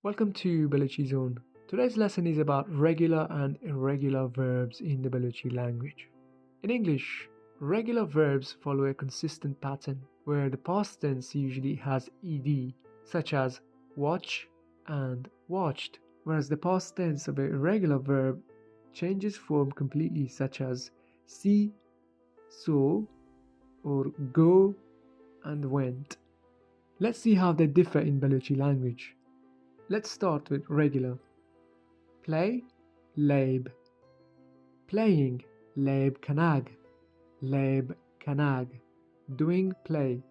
Welcome to Baluchi Zone. Today's lesson is about regular and irregular verbs in the Baluchi language. In English, regular verbs follow a consistent pattern where the past tense usually has ed, such as watch and watched, whereas the past tense of an irregular verb changes form completely, such as see, saw, or go and went. Let's see how they differ in Baluchi language. Let's start with regular. Play, lab. Playing, lab kanag. Lab kanag. Doing play.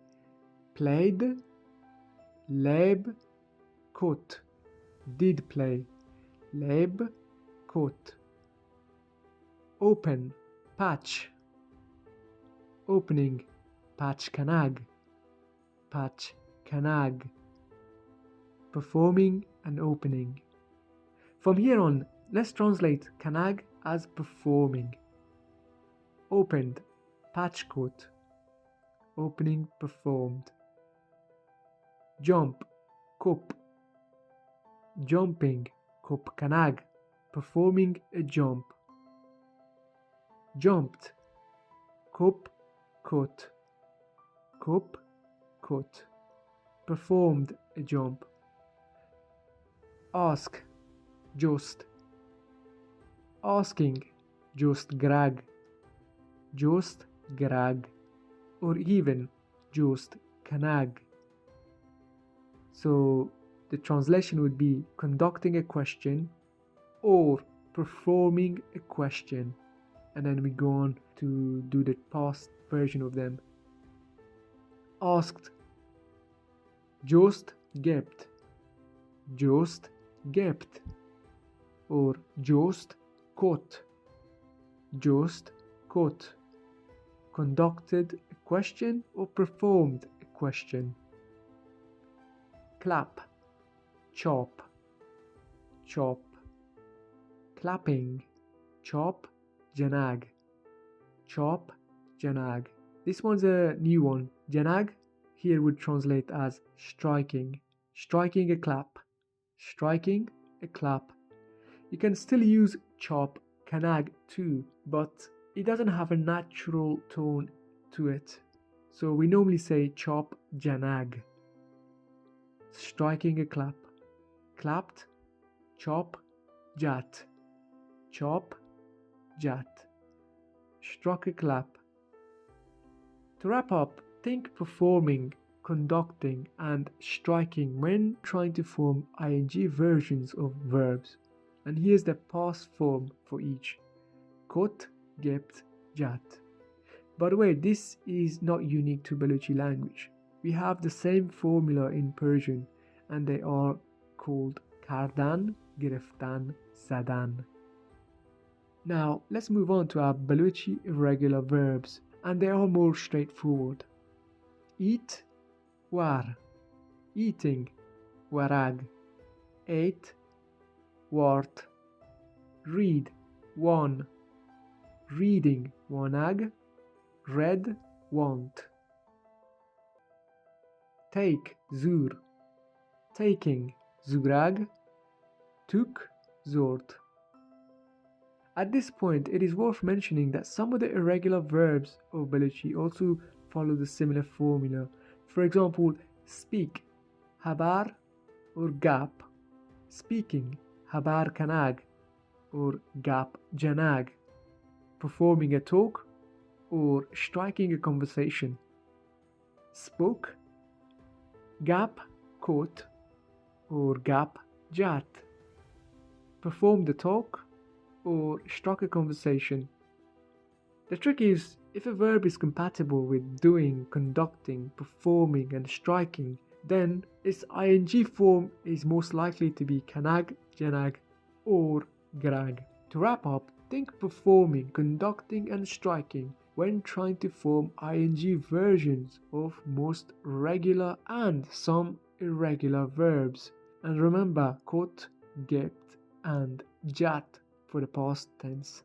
Played, lab kot. Did play. Lab kot. Open, patch. Opening, patch kanag. Patch kanag. Performing and opening. From here on, let's translate kanag as performing. Opened, patch coat. Opening performed. Jump, kop. Jumping, kop kanag. Performing a jump. Jumped, kop kot. Kop kot. Performed a jump. Ask, just. Asking, just grag. Just grag. Or even just kanag. So the translation would be conducting a question or performing a question. And then we go on to do the past version of them. Asked, just gebt. Just gebt, or just kot. Just kot. Conducted a question or performed a question. Clap, chop. Chop. Clapping, chop, janag. Chop, janag. This one's a new one. Janag here would translate as striking. Striking a clap. Striking a clap. You can still use chop kanag too, but it doesn't have a natural tone to it. So we normally say chop janag. Striking a clap. Clapped, chop, jat. Chop, jat. Struck a clap. To wrap up, think performing, conducting and striking when trying to form ing versions of verbs. And here's the past form for each. Kot, gebt, jat. By the way, this is not unique to Baluchi language. We have the same formula in Persian and they are called kardan, gireftan, zadan. Now let's move on to our Baluchi irregular verbs, and they are more straightforward. Eat, war. Eating, warag. Ate, wart. Read, one. Reading, wanag. Read, want. Take, zur. Taking, zurag. Took, zort. At this point, it is worth mentioning that some of the irregular verbs of Baluchi also follow the similar formula. For example, speak, habar or gap. Speaking, habar kanag or gap janag. Performing a talk or striking a conversation. Spoke, gap kot or gap jat. Perform the talk or struck a conversation. The trick is, if a verb is compatible with doing, conducting, performing and striking, then its ing form is most likely to be kanag, janag or grag. To wrap up, think performing, conducting and striking when trying to form ing versions of most regular and some irregular verbs. And remember kot, gebt and jat for the past tense.